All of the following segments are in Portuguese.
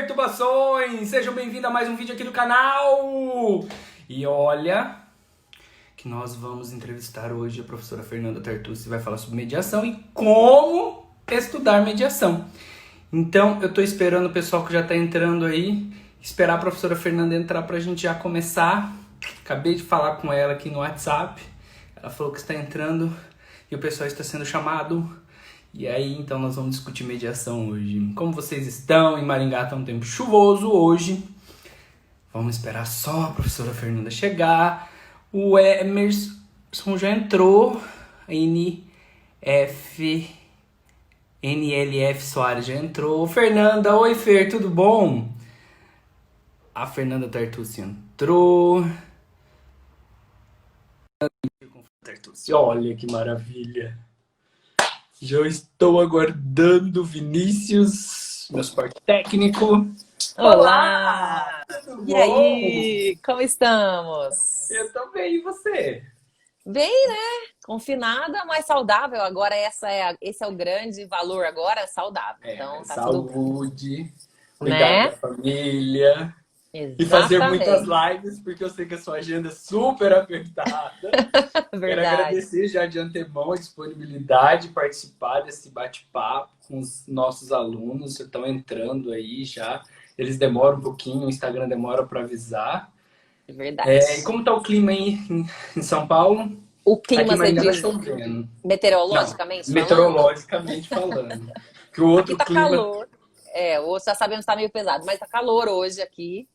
perturbações! Sejam bem-vindos a mais um vídeo aqui do canal! E olha que nós vamos entrevistar hoje a professora Fernanda Tartucci, vai falar sobre mediação e como estudar mediação. Então, eu tô esperando o pessoal que já tá entrando aí, esperar a professora Fernanda entrar pra gente já começar. Acabei de falar com ela aqui no WhatsApp, ela falou que está entrando e o pessoal está sendo chamado. E aí, então, nós vamos discutir mediação hoje. Como vocês estão? Em Maringá tá um tempo chuvoso hoje. Vamos esperar só a professora Fernanda chegar. O Emerson já entrou. NLF Soares já entrou. Fernanda, oi Fer, tudo bom? A Fernanda Tartucci entrou. Olha que maravilha. Já estou aguardando o Vinícius, meu suporte técnico. Olá! Tudo E bom? aí, como estamos? Eu tô bem, e você? Bem, né? Confinada, mas saudável. Agora esse é o grande valor agora, saudável. Então tá tudo, Saúde, cuidar da né? família e fazer muitas Exatamente. lives, porque eu sei que a sua agenda é super apertada. Quero Verdade. agradecer já de antemão a disponibilidade de participar desse bate-papo com os nossos alunos que estão entrando aí já. Eles demoram um pouquinho, o Instagram demora para avisar. E Verdade. como está o clima aí em São Paulo? O Aqui clima, em você Maringá está diz chovendo. Não, meteorologicamente falando? meteorologicamente falando. Que o Aqui outro tá clima... calor. Hoje já sabemos que tá meio pesado, mas tá calor hoje aqui.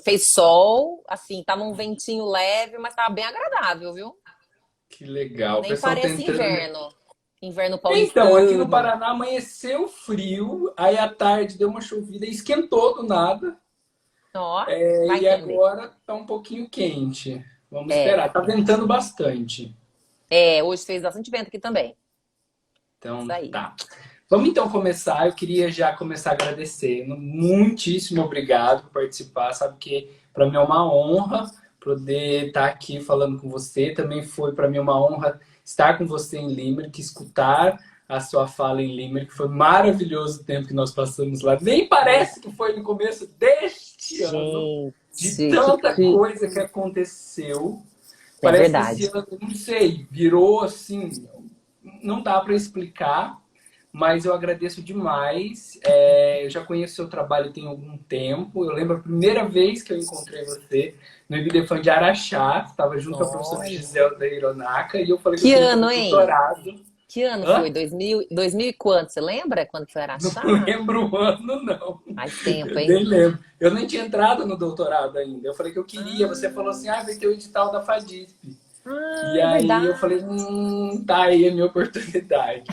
Fez sol, assim, tava um ventinho leve, mas tava bem agradável, viu? Que legal, o Nem pessoal tá parece entrando. inverno. Inverno Então, aqui no paulistano. Paraná amanheceu frio, aí à tarde deu uma chovida e esquentou do nada. Ó, vai E entender. agora tá um pouquinho quente. Vamos É, esperar. Tá ventando bastante. hoje fez bastante vento aqui também. Isso Então, aí. tá. Vamos então começar. Eu queria já começar agradecendo. Muitíssimo obrigado por participar. Sabe que para mim é uma honra poder estar aqui falando com você. Também foi para mim uma honra estar com você em Limerick, escutar a sua fala em Limerick. Foi maravilhoso o tempo que nós passamos lá. Nem parece que foi no começo deste ano, de Gente, tanta coisa que aconteceu. é Parece que esse verdade. ano, não sei, virou assim, não dá para explicar, mas eu agradeço demais. Eu já conheço seu trabalho tem algum tempo. Eu lembro a primeira vez que eu encontrei você no IBDFAN de Araxá, estava junto à professora Olha. Giselda Hironaka, e eu falei que eu Que queria fazer ano, hein? doutorado. Que ano foi? Hã? 2000 e quanto? Você lembra quando foi Não Araxá? lembro o ano, não. Faz tempo, Eu hein? nem lembro. Eu nem tinha entrado no doutorado ainda. Eu falei que eu queria. Você falou assim, Ah, vai ter o edital da FADISP. E é aí eu falei, verdade. tá aí a minha oportunidade.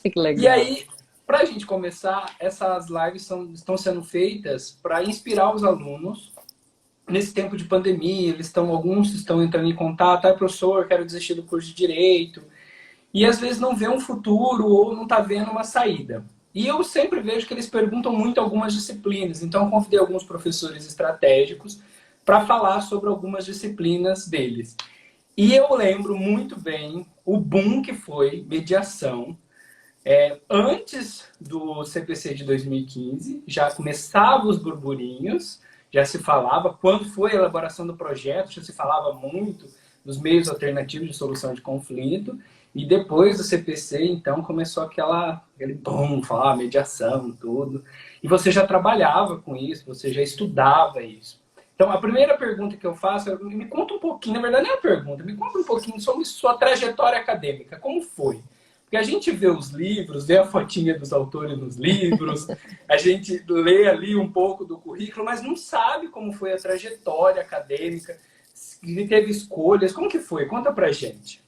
Que E legal. aí, para a gente começar, essas lives estão sendo feitas para inspirar os alunos. Nesse tempo de pandemia, alguns estão entrando em contato, professor, quero desistir do curso de Direito. E às vezes não vê um futuro ou não está vendo uma saída. E eu sempre vejo que eles perguntam muito algumas disciplinas. Então eu convidei alguns professores estratégicos para falar sobre algumas disciplinas deles. E eu lembro muito bem o boom que foi mediação. Antes do CPC de 2015, já começavam os burburinhos, já se falava, quando foi a elaboração do projeto, já se falava muito dos meios alternativos de solução de conflito, e depois do CPC, então, começou aquele boom, falar mediação, tudo. E você já trabalhava com isso, você já estudava isso. Então, a primeira pergunta que eu faço é, me conta um pouquinho, na verdade não é uma pergunta, me conta um pouquinho sobre sua trajetória acadêmica, como foi? Porque a gente vê os livros, vê a fotinha dos autores nos livros, a gente lê ali um pouco do currículo, mas não sabe como foi a trajetória acadêmica, se teve escolhas, como que foi? Conta pra gente.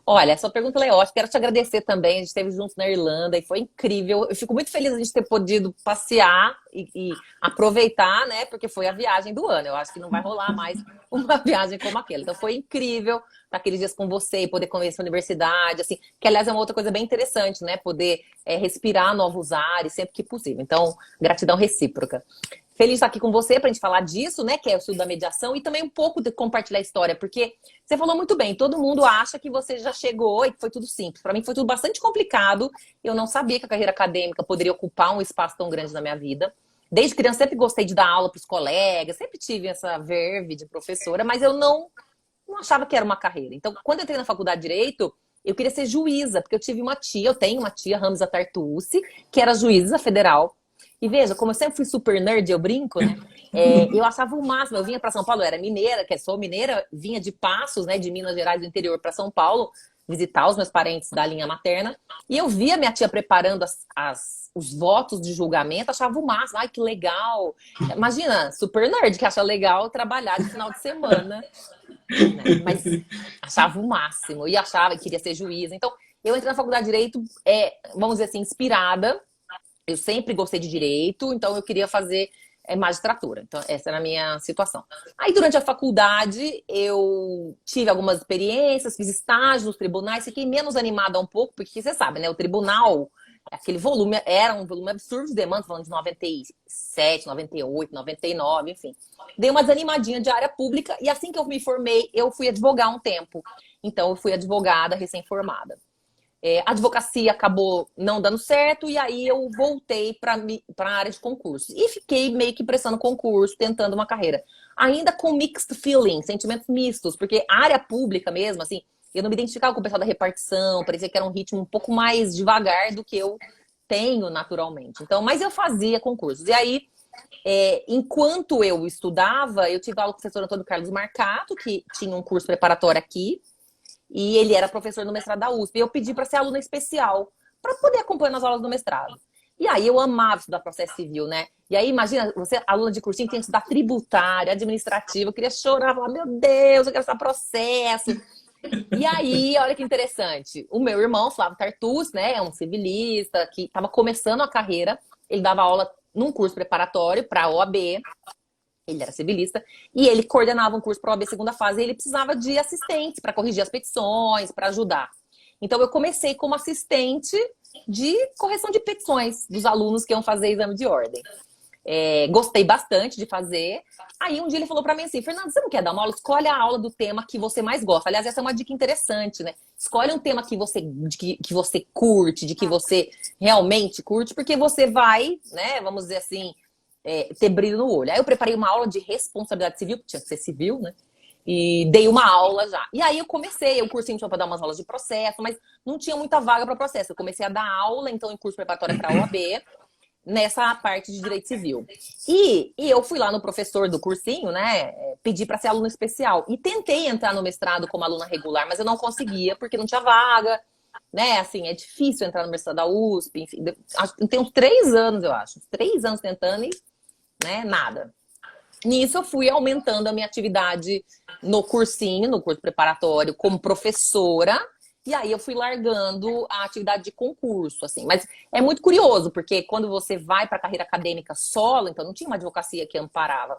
Olha, essa pergunta é ótima. Quero te agradecer também. A gente esteve juntos na Irlanda e foi incrível. Eu fico muito feliz de a gente ter podido passear e aproveitar, né? Porque foi a viagem do ano. Eu acho que não vai rolar mais uma viagem como aquela. Então foi incrível estar aqueles dias com você e poder conhecer a universidade, assim, que aliás é uma outra coisa bem interessante, né? Poder respirar novos ares sempre que possível. Então, gratidão recíproca. Feliz de estar aqui com você para a gente falar disso, né? Que é o estudo da mediação e também um pouco de compartilhar a história, porque você falou muito bem, todo mundo acha que você já chegou e que foi tudo simples. Para mim foi tudo bastante complicado. Eu não sabia que a carreira acadêmica poderia ocupar um espaço tão grande na minha vida. Desde criança sempre gostei de dar aula para os colegas, sempre tive essa verve de professora, mas eu não achava que era uma carreira. Então, quando eu entrei na faculdade de Direito, eu queria ser juíza, porque eu tenho uma tia, Ramsa Tartucci, que era juíza federal. E veja, como eu sempre fui super nerd, eu brinco, né? Eu achava o máximo. Eu vinha para São Paulo, eu era mineira, que sou mineira, vinha de Passos, né, de Minas Gerais do interior para São Paulo, visitar os meus parentes da linha materna. E eu via minha tia preparando os votos de julgamento, achava o máximo. Ai, que legal! Imagina, super nerd que acha legal trabalhar de final de semana, né? Mas achava o máximo. E achava que queria ser juíza. Então, eu entrei na faculdade de Direito, vamos dizer assim, inspirada. Eu sempre gostei de direito, então eu queria fazer magistratura. Então, essa era a minha situação. Aí, durante a faculdade, eu tive algumas experiências, fiz estágio nos tribunais, fiquei menos animada um pouco, porque você sabe, né? O tribunal, aquele volume, era um volume absurdo de demanda, falando de 97, 98, 99, enfim. Dei uma desanimadinha de área pública, e assim que eu me formei, eu fui advogar um tempo. Então, eu fui advogada recém-formada. A advocacia acabou não dando certo e aí eu voltei para a área de concursos. E fiquei meio que prestando concurso, tentando uma carreira. Ainda com mixed feelings, sentimentos mistos, porque a área pública mesmo, assim, eu não me identificava com o pessoal da repartição, parecia que era um ritmo um pouco mais devagar do que eu tenho naturalmente. Então, mas eu fazia concursos. E aí, enquanto eu estudava, eu tive aula com o professor Antônio Carlos Marcato, que tinha um curso preparatório aqui, e ele era professor no mestrado da USP. E eu pedi para ser aluna especial, para poder acompanhar as aulas do mestrado. E aí eu amava estudar processo civil, né? E aí, imagina, você, aluna de cursinho, tem que estudar tributária, administrativa. Eu queria chorar, falar, meu Deus, eu quero estudar processo. E aí, olha que interessante. O meu irmão, Flávio Tartucci, né? É um civilista que estava começando a carreira. Ele dava aula num curso preparatório para a OAB. Ele era civilista e ele coordenava um curso para a OAB segunda fase e ele precisava de assistentes para corrigir as petições, para ajudar. Então, eu comecei como assistente de correção de petições dos alunos que iam fazer exame de ordem. Gostei bastante de fazer. Aí, um dia ele falou para mim assim, Fernanda, você não quer dar uma aula? Escolhe a aula do tema que você mais gosta. Aliás, essa é uma dica interessante, né? Escolhe um tema que você curte, de que você realmente curte, porque você vai, né, vamos dizer assim, ter brilho no olho. Aí eu preparei uma aula de responsabilidade civil, que tinha que ser civil, né? E dei uma aula já. E aí eu comecei, o cursinho tinha para dar umas aulas de processo, mas não tinha muita vaga para processo. Eu comecei a dar aula, então, em curso preparatório para a OAB, nessa parte de direito civil. E eu fui lá no professor do cursinho, né? Pedi para ser aluna especial. E tentei entrar no mestrado como aluna regular, mas eu não conseguia, porque não tinha vaga, né? Assim, é difícil entrar no mestrado da USP, enfim. Tem uns 3 anos, eu acho. 3 anos tentando e, né, nada. Nisso eu fui aumentando a minha atividade no cursinho, no curso preparatório, como professora. E aí eu fui largando a atividade de concurso, assim. Mas é muito curioso, porque quando você vai para a carreira acadêmica solo, então não tinha uma advocacia que amparava.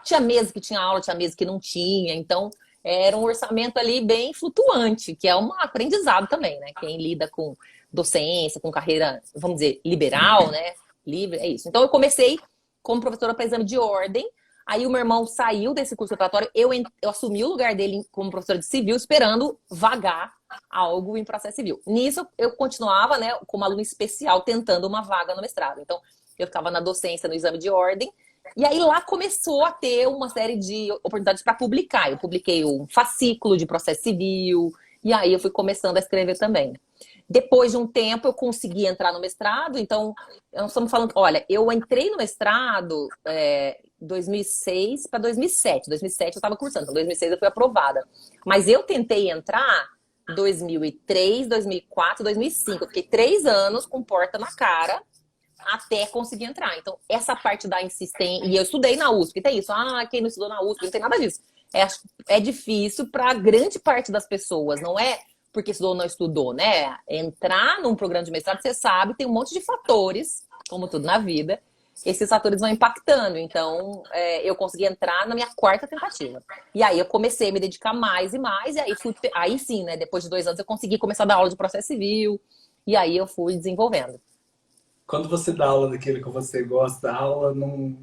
Tinha meses que tinha aula, tinha meses que não tinha. Então era um orçamento ali bem flutuante, que é um aprendizado também, né? Quem lida com docência, com carreira, vamos dizer, liberal, né? Livre, é isso. Então eu comecei como professora para exame de ordem. Aí o meu irmão saiu desse curso preparatório, eu assumi o lugar dele como professora de civil, esperando vagar algo em processo civil. Nisso, eu continuava, né, como aluna especial, tentando uma vaga no mestrado. Então, eu ficava na docência, no exame de ordem, e aí lá começou a ter uma série de oportunidades para publicar. Eu publiquei um fascículo de processo civil, e aí eu fui começando a escrever também. Depois de um tempo, eu consegui entrar no mestrado, então, nós estamos falando, olha, eu entrei no mestrado 2006 para 2007. 2007 eu estava cursando, então 2006 eu fui aprovada. Mas eu tentei entrar 2003, 2004, 2005. Eu fiquei 3 anos com porta na cara até conseguir entrar. Então, essa parte da insistência... E eu estudei na USP, tem isso. Ah, quem não estudou na USP, não tem nada disso. É difícil para grande parte das pessoas, não é porque estudou ou não estudou, né? Entrar num programa de mestrado, você sabe, tem um monte de fatores, como tudo na vida, esses fatores vão impactando. Então, eu consegui entrar na minha 4ª tentativa. E aí eu comecei a me dedicar mais e mais, e aí sim, né? Depois de 2 anos eu consegui começar a dar aula de processo civil, e aí eu fui desenvolvendo. Quando você dá aula daquilo que você gosta, a aula não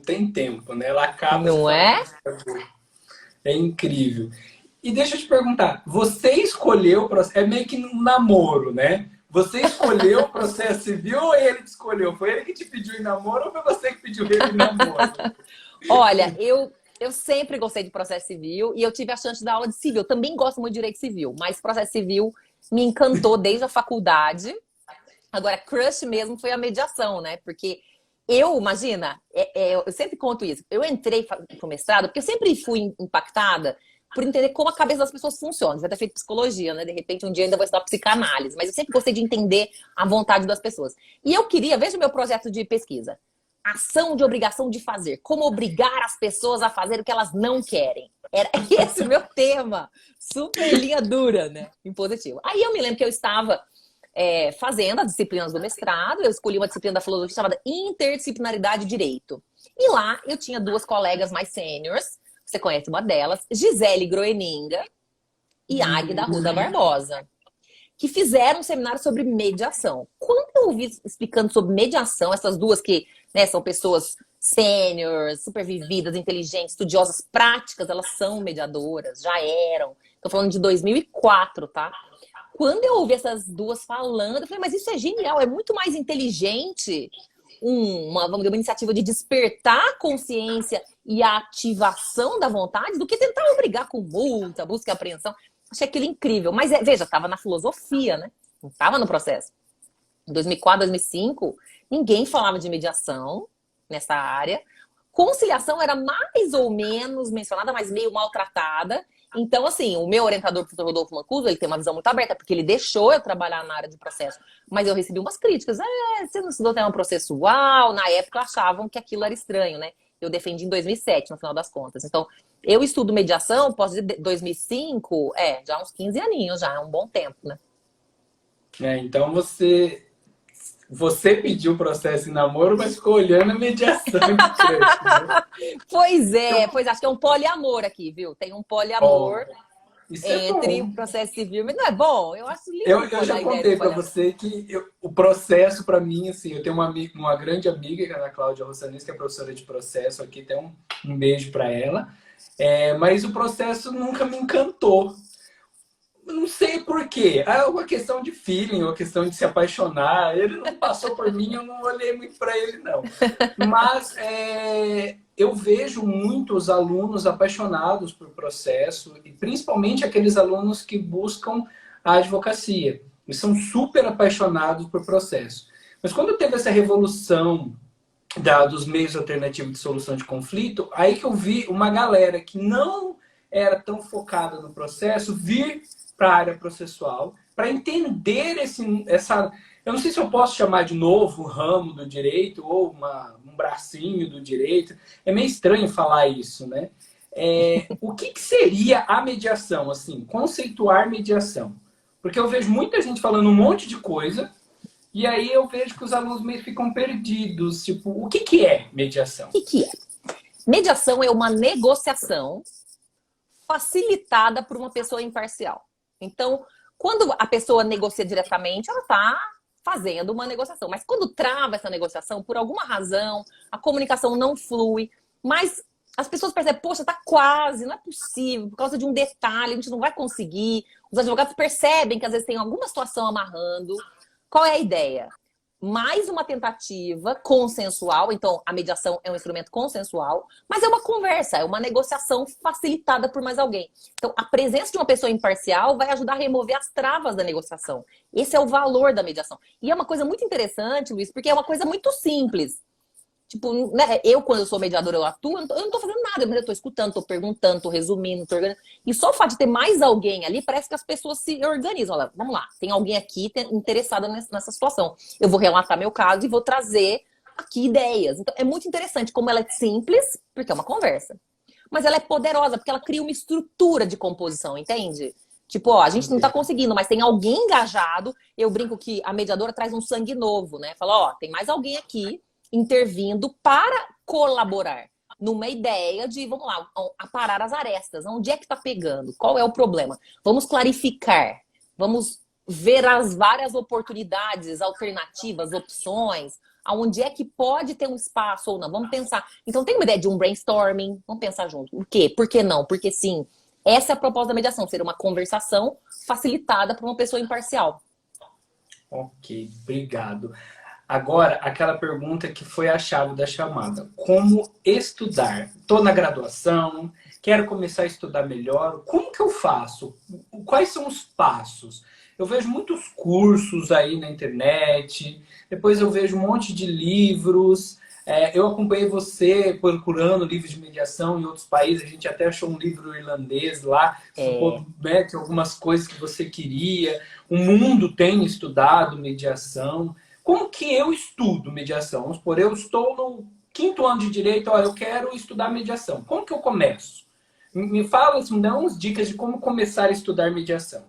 tem tempo, né? Ela acaba... Não é? É incrível. E deixa eu te perguntar, você escolheu o processo, é meio que um namoro, né? Você escolheu o processo civil ou ele te escolheu? Foi ele que te pediu em namoro ou foi você que pediu ele em namoro? Olha, eu sempre gostei de processo civil e eu tive a chance de dar aula de civil. Eu também gosto muito de direito civil, mas processo civil me encantou desde a faculdade. Agora, crush mesmo foi a mediação, né? Porque imagina, eu sempre conto isso. Eu entrei pro mestrado porque eu sempre fui impactada por entender como a cabeça das pessoas funciona. Já ter feito psicologia, né? De repente, um dia eu ainda vou estudar psicanálise. Mas eu sempre gostei de entender a vontade das pessoas. E eu queria, veja o meu projeto de pesquisa. Ação de obrigação de fazer. Como obrigar as pessoas a fazer o que elas não querem. Era esse o meu tema. Super linha dura, né? Impositivo. Aí eu me lembro que eu estava fazendo as disciplinas do mestrado. Eu escolhi uma disciplina da filosofia chamada Interdisciplinaridade e Direito. E lá eu tinha duas colegas mais sêniores. Você conhece uma delas, Gisele Groeninga e Águida Arruda Barbosa, que fizeram um seminário sobre mediação. Quando eu ouvi explicando sobre mediação, essas duas que, né, são pessoas sêniores, supervividas, inteligentes, estudiosas, práticas, elas são mediadoras, já eram. Estou falando de 2004, tá? Quando eu ouvi essas duas falando, eu falei, mas isso é genial, é muito mais inteligente vamos dizer, uma iniciativa de despertar a consciência e a ativação da vontade do que tentar obrigar com multa, busca e apreensão. Achei aquilo incrível. Mas, veja, estava na filosofia, né? Não estava no processo. Em 2004, 2005, ninguém falava de mediação nessa área. Conciliação era mais ou menos mencionada, mas meio maltratada. Então, assim, o meu orientador, o professor Rodolfo Mancuso, ele tem uma visão muito aberta, porque ele deixou eu trabalhar na área de processo. Mas eu recebi umas críticas. Você não estudou tema processual? Na época, achavam que aquilo era estranho, né? Eu defendi em 2007, no final das contas. Então, eu estudo mediação, posso dizer, 2005, já uns 15 aninhos, já é um bom tempo, né? Então você pediu o processo em namoro, mas ficou olhando a mediação de crush, né? Pois acho que é um poliamor aqui, viu? Tem um poliamor entre o processo civil, mas não é bom? Eu acho lindo. Eu já contei para você que o processo, para mim, assim, eu tenho uma grande amiga, que é a Ana Cláudia Rossanis, que é professora de processo aqui, tem um beijo para ela. Mas o processo nunca me encantou. Não sei por quê. É uma questão de feeling, uma questão de se apaixonar. Ele não passou por mim, eu não olhei muito para ele, não. Mas eu vejo muitos alunos apaixonados por processo, e principalmente aqueles alunos que buscam a advocacia. Eles são super apaixonados por processo. Mas quando teve essa revolução dos meios alternativos de solução de conflito, aí que eu vi uma galera que não era tão focada no processo vir para a área processual, para entender eu não sei se eu posso chamar de novo ramo do direito ou um bracinho do direito. É meio estranho falar isso, né? O que seria a mediação, assim, conceituar mediação? Porque eu vejo muita gente falando um monte de coisa e aí eu vejo que os alunos meio ficam perdidos. Tipo, o que é mediação? O que é? Mediação é uma negociação facilitada por uma pessoa imparcial. Então, quando a pessoa negocia diretamente, ela está fazendo uma negociação. Mas quando trava essa negociação, por alguma razão, a comunicação não flui, mas as pessoas percebem, poxa, tá quase, não é possível, por causa de um detalhe, a gente não vai conseguir. Os advogados percebem que às vezes tem alguma situação amarrando. Qual é a ideia? Mais uma tentativa consensual, então a mediação é um instrumento consensual, mas é uma conversa, é uma negociação facilitada por mais alguém. Então, a presença de uma pessoa imparcial vai ajudar a remover as travas da negociação. Esse é o valor da mediação. E é uma coisa muito interessante, Luiz, porque é uma coisa muito simples. Tipo, né, quando eu sou mediadora, eu atuo, eu não tô fazendo nada, mas eu tô escutando, tô perguntando, tô resumindo, tô organizando. E só o fato de ter mais alguém ali, parece que as pessoas se organizam. Olha, vamos lá, tem alguém aqui interessado nessa situação. Eu vou relatar meu caso e vou trazer aqui ideias. Então, é muito interessante como ela é simples, porque é uma conversa. Mas ela é poderosa, porque ela cria uma estrutura de composição, entende? Tipo, a gente não tá conseguindo, mas tem alguém engajado. Eu brinco que a mediadora traz um sangue novo, né? Fala, tem mais alguém aqui intervindo para colaborar numa ideia de, vamos lá, aparar as arestas. Onde é que está pegando? Qual é o problema? Vamos clarificar. Vamos ver as várias oportunidades, alternativas, opções. Aonde é que pode ter um espaço ou não? Vamos pensar. Então, tem uma ideia de um brainstorming. Vamos pensar junto. Por quê? Por que não? Porque sim. Essa é a proposta da mediação. Ser uma conversação facilitada por uma pessoa imparcial. Ok, obrigado. Agora, aquela pergunta que foi a chave da chamada. Como estudar? Estou na graduação, quero começar a estudar melhor. Como que eu faço? Quais são os passos? Eu vejo muitos cursos aí na internet, depois eu vejo um monte de livros. Eu acompanhei você procurando livros de mediação em outros países. A gente até achou um livro irlandês lá, É, né, que algumas coisas que você queria. O mundo tem estudado mediação. Como que eu estudo mediação? Vamos supor, eu estou no quinto ano de direito, ó, eu quero estudar mediação. Como que eu começo? Me fala, assim, dá umas dicas de como começar a estudar mediação.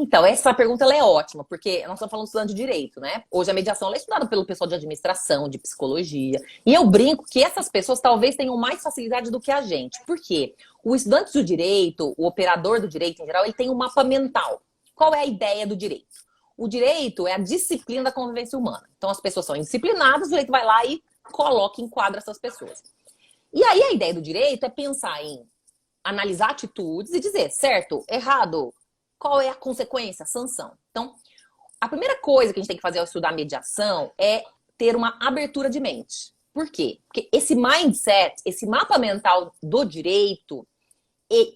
então, essa pergunta ela é ótima, porque nós estamos falando de estudante de direito, né? Hoje a mediação ela é estudada pelo pessoal de administração, de psicologia. E eu brinco que essas pessoas talvez tenham mais facilidade do que a gente. Por quê? O estudante do direito, o operador do direito em geral, ele tem um mapa mental. Qual é a ideia do direito? O direito é a disciplina da convivência humana. Então, as pessoas são indisciplinadas, o direito vai lá e coloca, enquadra essas pessoas. E aí a ideia do direito é pensar em analisar atitudes e dizer, certo, errado, qual é a consequência, a sanção. Então, a primeira coisa que a gente tem que fazer ao estudar mediação é ter uma abertura de mente. Por quê? Porque esse mindset, esse mapa mental do direito,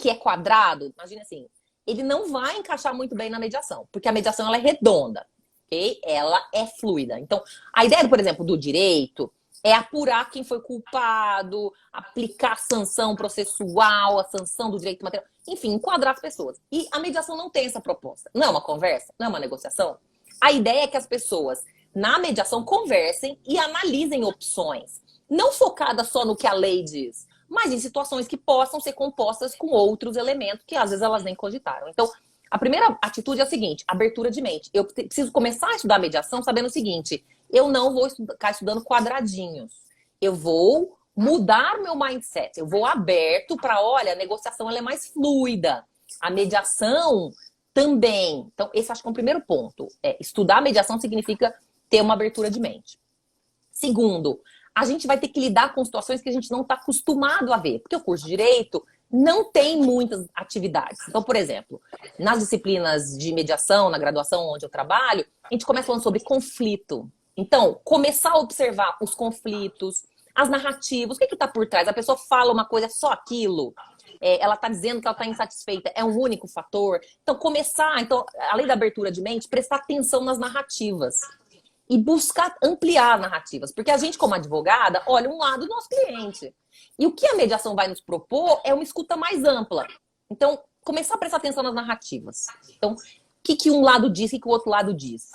que é quadrado, imagina assim, ele não vai encaixar muito bem na mediação, porque a mediação ela é redonda, ok? Ela é fluida. Então, a ideia, por exemplo, do direito é apurar quem foi culpado, aplicar a sanção processual, a sanção do direito material, enfim, enquadrar as pessoas. E a mediação não tem essa proposta. Não é uma conversa, não é uma negociação. A ideia é que as pessoas, na mediação, conversem e analisem opções. Não focada só no que a lei diz, mas em situações que possam ser compostas com outros elementos que às vezes elas nem cogitaram. Então, a primeira atitude é o seguinte, abertura de mente. Eu preciso começar a estudar mediação sabendo o seguinte, eu não vou ficar estudando quadradinhos. Eu vou mudar meu mindset. Eu vou aberto para, olha, a negociação ela é mais fluida. A mediação também. Então, esse acho que é o primeiro ponto. Estudar mediação significa ter uma abertura de mente. Segundo, a gente vai ter que lidar com situações que a gente não está acostumado a ver. Porque o curso de Direito não tem muitas atividades. Então, por exemplo, nas disciplinas de mediação, na graduação onde eu trabalho, a gente começa falando sobre conflito. Então, começar a observar os conflitos, as narrativas, o que está por trás? A pessoa fala uma coisa, é só aquilo. Ela está dizendo que ela está insatisfeita, é um único fator. Então, além da abertura de mente, prestar atenção nas narrativas. E buscar ampliar narrativas. Porque a gente, como advogada, olha um lado do nosso cliente. E o que a mediação vai nos propor é uma escuta mais ampla. Então, começar a prestar atenção nas narrativas. Então, o que um lado diz e o que o outro lado diz.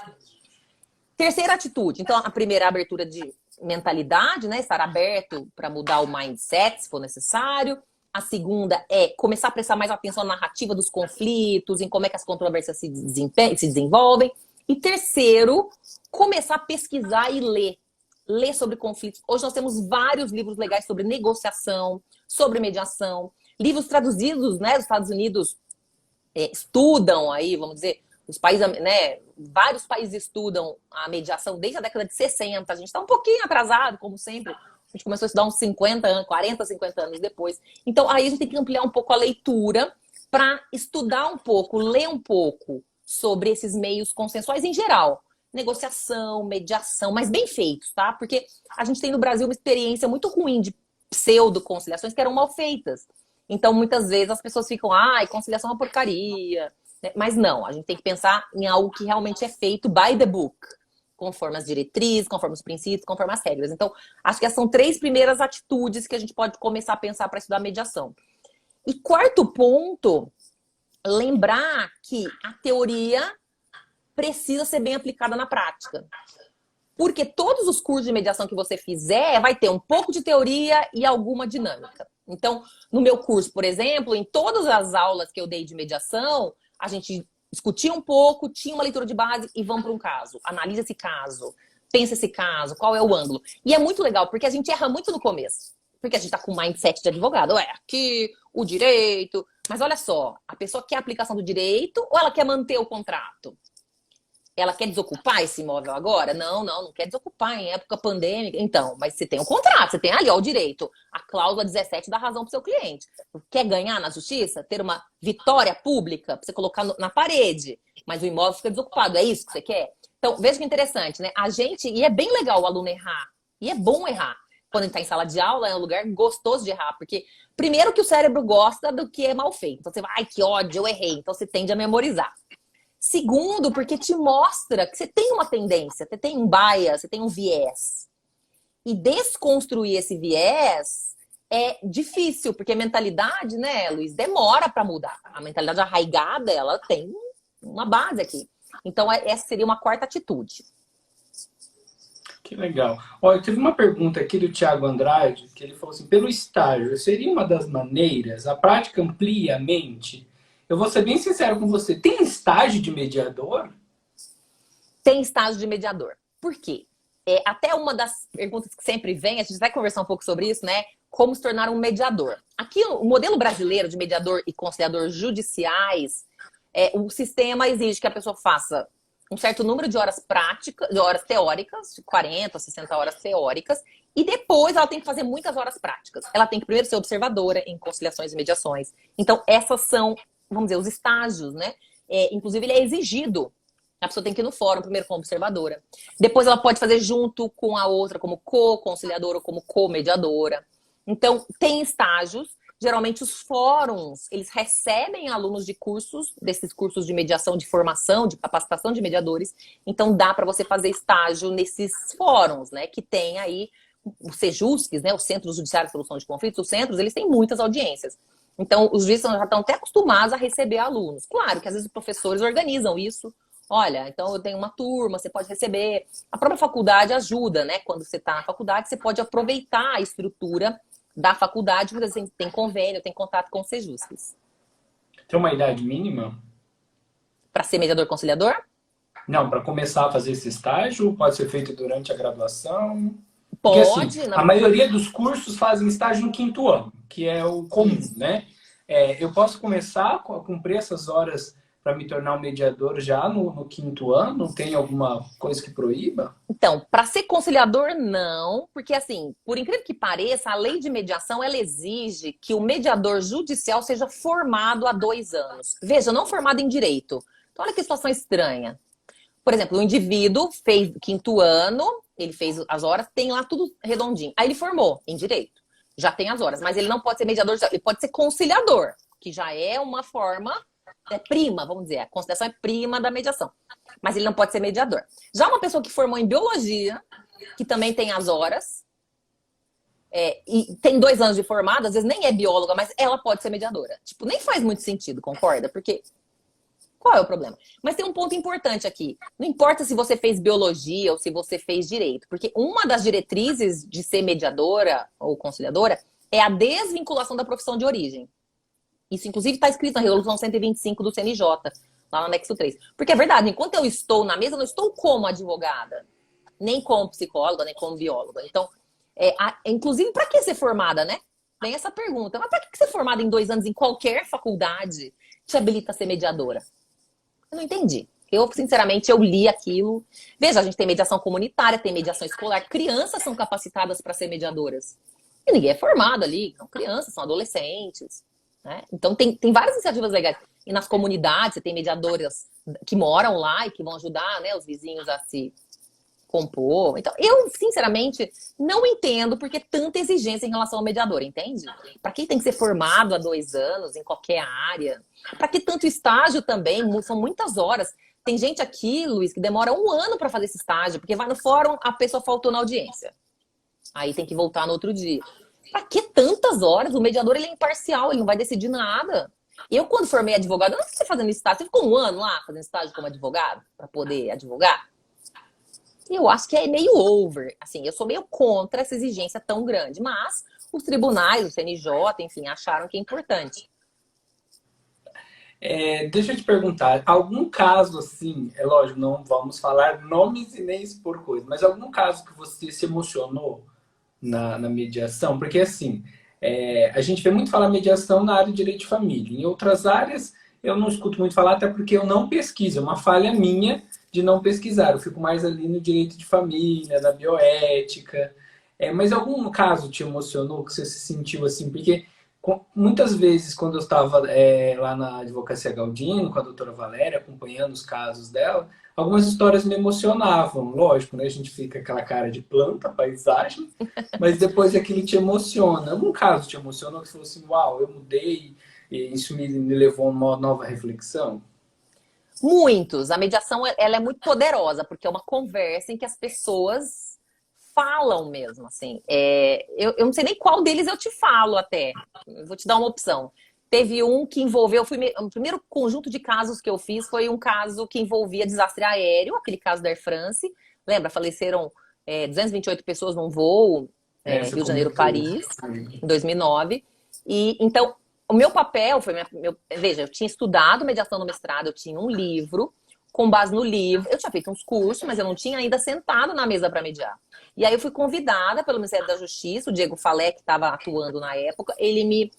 Terceira atitude. Então, a primeira é a abertura de mentalidade, né? Estar aberto para mudar o mindset, se for necessário. A segunda é começar a prestar mais atenção na narrativa dos conflitos, em como é que as controvérsias se desenvolvem. E terceiro, começar a pesquisar e ler. Ler sobre conflitos. Hoje nós temos vários livros legais sobre negociação, sobre mediação. Livros traduzidos, né? Os Estados Unidos estudam aí, vamos dizer, os países, né? Vários países estudam a mediação desde a década de 60. A gente está um pouquinho atrasado, como sempre. A gente começou a estudar uns 50 anos, 40, 50 anos depois. Então, aí a gente tem que ampliar um pouco a leitura para estudar um pouco, ler um pouco sobre esses meios consensuais em geral. Negociação, mediação, mas bem feitos, tá? Porque a gente tem no Brasil uma experiência muito ruim de pseudo-conciliações que eram mal feitas. Então, muitas vezes as pessoas ficam, conciliação é uma porcaria. Mas não, a gente tem que pensar em algo que realmente é feito by the book, conforme as diretrizes, conforme os princípios, conforme as regras. Então, acho que essas são 3 primeiras atitudes que a gente pode começar a pensar para estudar mediação. E quarto ponto, lembrar que a teoria precisa ser bem aplicada na prática. Porque todos os cursos de mediação que você fizer vai ter um pouco de teoria e alguma dinâmica. Então, no meu curso, por exemplo, em todas as aulas que eu dei de mediação, a gente discutia um pouco, tinha uma leitura de base e vamos para um caso. Analisa esse caso, pensa esse caso, qual é o ângulo. E é muito legal, porque a gente erra muito no começo. Porque a gente está com um mindset de advogado. Aqui, o direito. Mas olha só, a pessoa quer a aplicação do direito ou ela quer manter o contrato? Ela quer desocupar esse imóvel agora? Não quer desocupar em época pandêmica. Então, mas você tem um contrato, você tem ali o direito. A cláusula 17 dá razão para o seu cliente. Quer ganhar na justiça? Ter uma vitória pública para você colocar na parede, mas o imóvel fica desocupado. É isso que você quer? Então, veja que interessante, né? E é bem legal o aluno errar. E é bom errar. Quando ele está em sala de aula, é um lugar gostoso de errar. Porque, primeiro, que o cérebro gosta do que é mal feito. Então, você vai, ai, que ódio, eu errei. Então, você tende a memorizar. Segundo, porque te mostra que você tem uma tendência, você tem um bias, você tem um viés. E desconstruir esse viés é difícil, porque a mentalidade, né, Luiz, demora para mudar. A mentalidade arraigada, ela tem uma base aqui. Então, essa seria uma quarta atitude. Que legal. Olha, teve uma pergunta aqui do Thiago Andrade, que ele falou assim, pelo estágio, seria uma das maneiras, a prática amplia a mente? Eu vou ser bem sincero com você, tem estágio de mediador? Tem estágio de mediador. Por quê? Até uma das perguntas que sempre vem, a gente vai conversar um pouco sobre isso, né? Como se tornar um mediador. Aqui, o modelo brasileiro de mediador e conciliador judiciais, o sistema exige que a pessoa faça um certo número de horas práticas, de horas teóricas, 40, 60 horas teóricas, e depois ela tem que fazer muitas horas práticas. Ela tem que primeiro ser observadora em conciliações e mediações. Então, essas são, vamos dizer, os estágios, né? Inclusive, ele é exigido. A pessoa tem que ir no fórum, primeiro como observadora. Depois ela pode fazer junto com a outra como co-conciliadora ou como co-mediadora. Então, tem estágios. Geralmente, os fóruns, eles recebem alunos de cursos, desses cursos de mediação, de formação, de capacitação de mediadores. Então, dá para você fazer estágio nesses fóruns, né? Que tem aí os CEJUSCs, né? Os Centros Judiciários de Solução de Conflitos. Os centros, eles têm muitas audiências. Então, os juízes já estão até acostumados a receber alunos. Claro que, às vezes, os professores organizam isso. Olha, então eu tenho uma turma, você pode receber. A própria faculdade ajuda, né? Quando você está na faculdade, você pode aproveitar a estrutura da faculdade, porque você tem convênio, tem contato com os CEJUSCs. Tem uma idade mínima? Para ser mediador conciliador? Não, para começar a fazer esse estágio, pode ser feito durante a graduação? Porque Pode. assim, a maioria dos cursos fazem estágio no 5º ano, que é o comum, né? Eu posso começar a cumprir essas horas para me tornar um mediador já no 5º ano? Tem alguma coisa que proíba? Então, para ser conciliador, não. Porque, assim, por incrível que pareça, a lei de mediação, ela exige que o mediador judicial seja formado há 2 anos. Veja, não formado em direito. Então, olha que situação estranha. Por exemplo, o indivíduo fez 5º ano, ele fez as horas, tem lá tudo redondinho. Aí ele formou em direito. Já tem as horas, mas ele não pode ser mediador, ele pode ser conciliador, que já é uma forma prima, vamos dizer. A conciliação é prima da mediação. Mas ele não pode ser mediador. Já uma pessoa que formou em biologia, que também tem as horas, e tem 2 anos de formada, às vezes nem é bióloga, mas ela pode ser mediadora. Tipo, nem faz muito sentido, concorda? Porque qual é o problema? Mas tem um ponto importante aqui. Não importa se você fez biologia ou se você fez direito, porque uma das diretrizes de ser mediadora ou conciliadora é a desvinculação da profissão de origem. Isso, inclusive, está escrito na Resolução 125 do CNJ, lá no anexo 3. Porque é verdade, enquanto eu estou na mesa, eu não estou como advogada, nem como psicóloga, nem como bióloga. Então, inclusive, para que ser formada, né? Tem essa pergunta. Mas para que ser formada em 2 anos em qualquer faculdade te habilita a ser mediadora? Eu não entendi. Eu, sinceramente, eu li aquilo. Veja, a gente tem mediação comunitária, tem mediação escolar. Crianças são capacitadas para ser mediadoras. E ninguém é formado ali. São crianças, são adolescentes. Né? Então, tem várias iniciativas legais. E nas comunidades, você tem mediadoras que moram lá e que vão ajudar, né, os vizinhos a se compor. Então, eu, sinceramente, não entendo por que tanta exigência em relação ao mediador, entende? Para quem tem que ser formado há 2 anos em qualquer área? Para que tanto estágio também? São muitas horas. Tem gente aqui, Luiz, que demora 1 ano para fazer esse estágio, porque vai no fórum, a pessoa faltou na audiência. Aí tem que voltar no outro dia. Para que tantas horas? O mediador, ele é imparcial, ele não vai decidir nada. Eu, quando formei advogado, eu não fiquei fazendo estágio. Você ficou 1 ano lá fazendo estágio como advogado para poder advogar? Eu acho que é meio over. Assim, eu sou meio contra essa exigência tão grande. Mas os tribunais, o CNJ, enfim, acharam que é importante. Deixa eu te perguntar, algum caso assim, é lógico, não vamos falar nomes e nem expor coisas, mas algum caso que você se emocionou na mediação? Porque assim, a gente vê muito falar mediação na área de direito de família. Em outras áreas, eu não escuto muito falar, até porque eu não pesquiso. É uma falha minha de não pesquisar. Eu fico mais ali no direito de família, na bioética. Mas algum caso te emocionou, que você se sentiu assim? Porque Muitas vezes, quando eu estava lá na Advocacia Galdino, com a doutora Valéria, acompanhando os casos dela, algumas histórias me emocionavam. Lógico, né? A gente fica com aquela cara de planta, paisagem, mas depois aquilo te emociona. Um caso te emocionou que você falou assim, uau, eu mudei, e isso me levou a uma nova reflexão? Muitos. A mediação, ela é muito poderosa, porque é uma conversa em que as pessoas falam mesmo, assim. Eu não sei nem qual deles eu te falo até. Eu vou te dar uma opção. Teve um que envolveu, o primeiro conjunto de casos que eu fiz foi um caso que envolvia desastre aéreo, aquele caso da Air France. Lembra? Faleceram 228 pessoas num voo, Você Rio de Janeiro, comentou. Paris, em 2009. E então, o meu papel foi, veja, eu tinha estudado mediação no mestrado, eu tinha um livro, com base no livro, eu tinha feito uns cursos, mas eu não tinha ainda sentado na mesa para mediar. E aí eu fui convidada pelo Ministério da Justiça, o Diego Falé, que estava atuando na época, ele me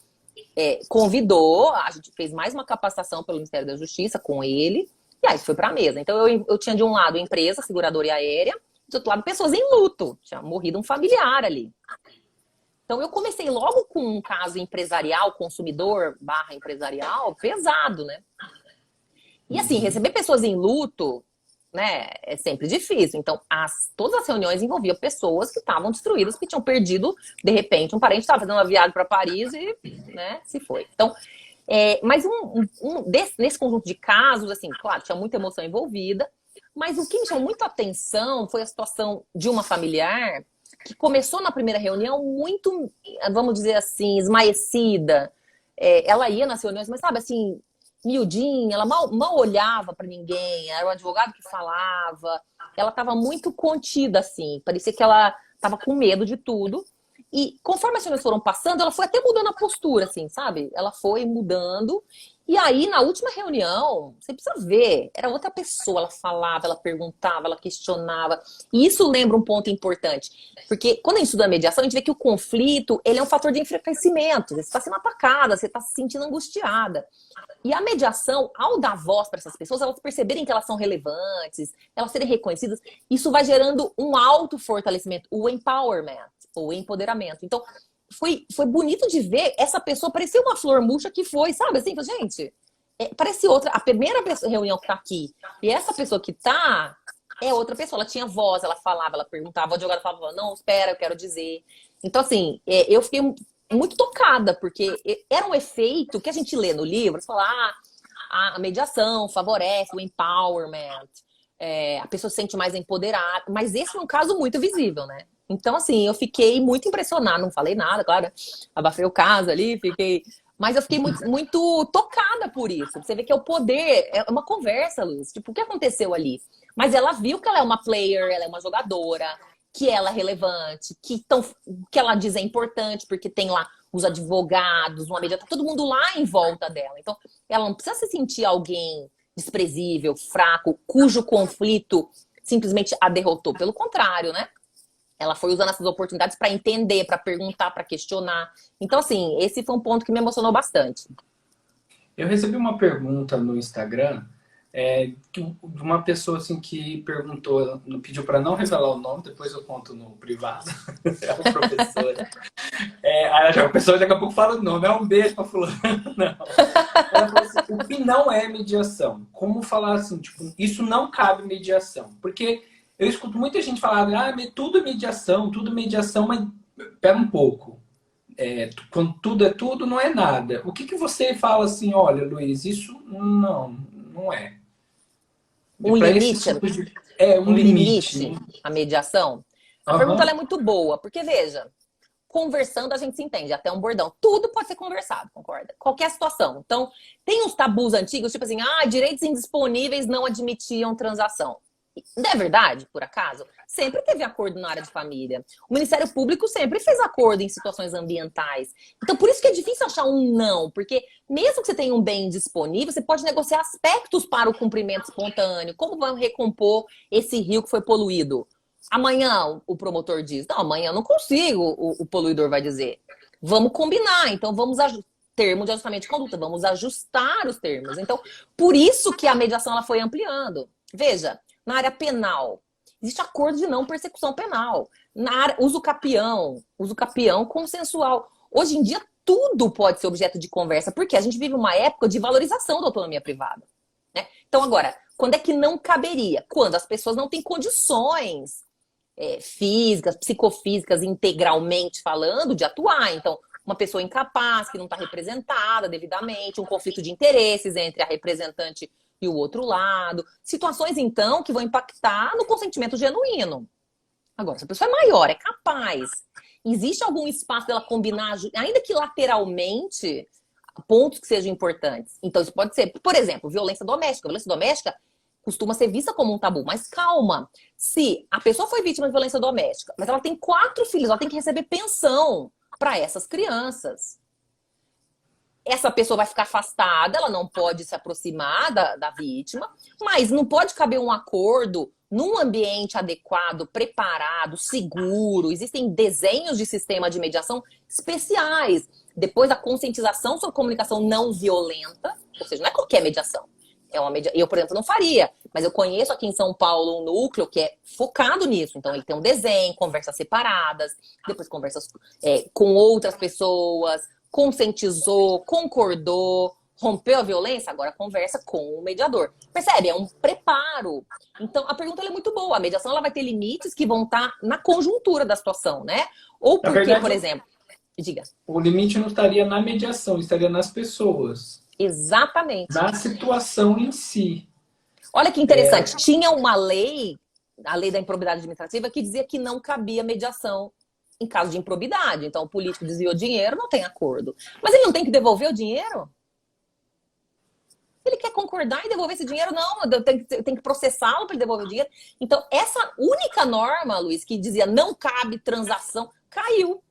convidou, a gente fez mais uma capacitação pelo Ministério da Justiça com ele, e aí foi para a mesa. Então eu tinha de um lado empresa, seguradora e aérea, do outro lado pessoas em luto, tinha morrido um familiar ali. Então eu comecei logo com um caso empresarial, consumidor barra empresarial, pesado, né? E assim, receber pessoas em luto, né, é sempre difícil. Então, todas as reuniões envolviam pessoas que estavam destruídas, que tinham perdido, de repente, um parente estava fazendo uma viagem para Paris e, né, se foi. Então, mas nesse conjunto de casos, assim, claro, tinha muita emoção envolvida, mas o que me chamou muito a atenção foi a situação de uma familiar que começou na primeira reunião muito, vamos dizer assim, esmaecida. Ela ia nas reuniões, mas sabe, assim, miudinha, ela mal olhava para ninguém, era o advogado que falava, ela estava muito contida, assim, parecia que ela estava com medo de tudo. E conforme as reuniões foram passando, ela foi até mudando a postura, assim, sabe? Ela foi mudando. E aí, na última reunião, você precisa ver, era outra pessoa, ela falava, ela perguntava, ela questionava. E isso lembra um ponto importante, porque quando a gente estuda a mediação, a gente vê que o conflito, ele é um fator de enfraquecimento. Você está sendo atacada, você está se sentindo angustiada. E a mediação, ao dar voz para essas pessoas, elas perceberem que elas são relevantes, elas serem reconhecidas, isso vai gerando um autofortalecimento, o empowerment, o empoderamento. Então, foi bonito de ver essa pessoa, parecia uma flor murcha que foi, sabe? Assim, gente, parece outra. A primeira reunião que tá aqui, e essa pessoa que tá, é outra pessoa. Ela tinha voz, ela falava, ela perguntava, o advogado falava, não, espera, eu quero dizer. Então, assim, eu fiquei muito tocada, porque era um efeito que a gente lê no livro, você fala, a mediação favorece o empowerment, a pessoa se sente mais empoderada, mas esse é um caso muito visível, né? Então, assim, eu fiquei muito impressionada, não falei nada, claro, abafei o caso ali, mas eu fiquei muito tocada por isso. Você vê que é o poder, é uma conversa, Luz, tipo, o que aconteceu ali? Mas ela viu que ela é uma player, ela é uma jogadora, que ela é relevante, que ela diz é importante, porque tem lá os advogados, uma mediação, todo mundo lá em volta dela. Então, ela não precisa se sentir alguém desprezível, fraco, cujo conflito simplesmente a derrotou. Pelo contrário, né? Ela foi usando essas oportunidades para entender, para perguntar, para questionar. Então, assim, esse foi um ponto que me emocionou bastante. Eu recebi uma pergunta no Instagram de uma pessoa assim que perguntou, pediu para não revelar o nome, depois eu conto no privado. É uma professora. A pessoa daqui a pouco fala o nome, um beijo para fulano. Não. Ela falou assim, o que não é mediação? Como falar assim, tipo, isso não cabe mediação? Porque eu escuto muita gente falar, tudo é mediação, mas pera um pouco. Quando tudo é tudo, não é nada. O que você fala assim, olha, Luiz, isso não é. Um limite? Um limite. A mediação? A pergunta ela é muito boa, porque veja, conversando a gente se entende, até um bordão. Tudo pode ser conversado, concorda? Qualquer situação. Então, tem uns tabus antigos, tipo assim, direitos indisponíveis não admitiam transação. Não é verdade, por acaso? Sempre teve acordo na área de família. O Ministério Público sempre fez acordo em situações ambientais. Então, por isso que é difícil achar um não, porque mesmo que você tenha um bem disponível, você pode negociar aspectos para o cumprimento espontâneo. Como vão recompor esse rio que foi poluído? Amanhã o promotor diz, não, amanhã eu não consigo, o poluidor vai dizer. Vamos combinar, então vamos termo de ajustamento de conduta, vamos ajustar os termos. Então, por isso que a mediação ela foi ampliando. Veja, na área penal, existe acordo de não persecução penal. Na área uso capião consensual. Hoje em dia, tudo pode ser objeto de conversa, porque a gente vive uma época de valorização da autonomia privada, né? Então, agora, quando é que não caberia? Quando as pessoas não têm condições físicas, psicofísicas, integralmente falando, de atuar. Então, uma pessoa incapaz, que não está representada devidamente, um conflito de interesses entre a representante e o outro lado. Situações, então, que vão impactar no consentimento genuíno. Agora, se a pessoa é maior, é capaz, existe algum espaço dela combinar, ainda que lateralmente, pontos que sejam importantes. Então, isso pode ser, por exemplo, violência doméstica. Violência doméstica costuma ser vista como um tabu, mas calma. Se a pessoa foi vítima de violência doméstica, mas ela tem 4 filhos, ela tem que receber pensão para essas crianças. Essa pessoa vai ficar afastada, ela não pode se aproximar da vítima, mas não pode caber um acordo num ambiente adequado, preparado, seguro. Existem desenhos de sistema de mediação especiais. Depois, a conscientização sobre comunicação não violenta, ou seja, não é qualquer mediação. Eu, por exemplo, não faria, mas eu conheço aqui em São Paulo um núcleo que é focado nisso. Então, ele tem um desenho, conversas separadas, depois conversas com outras pessoas, conscientizou, concordou, rompeu a violência, agora conversa com o mediador. Percebe? É um preparo. Então, a pergunta é muito boa. A mediação ela vai ter limites que vão estar na conjuntura da situação, né? Ou porque, verdade, por exemplo... Diga. O limite não estaria na mediação, estaria nas pessoas. Exatamente. Na situação em si. Olha que interessante. Tinha uma lei, a lei da improbidade administrativa, que dizia que não cabia mediação em caso de improbidade. Então, o político desviou dinheiro, não tem acordo. Mas ele não tem que devolver o dinheiro? Ele quer concordar e devolver esse dinheiro? Não, tem que processá-lo para ele devolver o dinheiro. Então, essa única norma, Luiz, que dizia não cabe transação, caiu.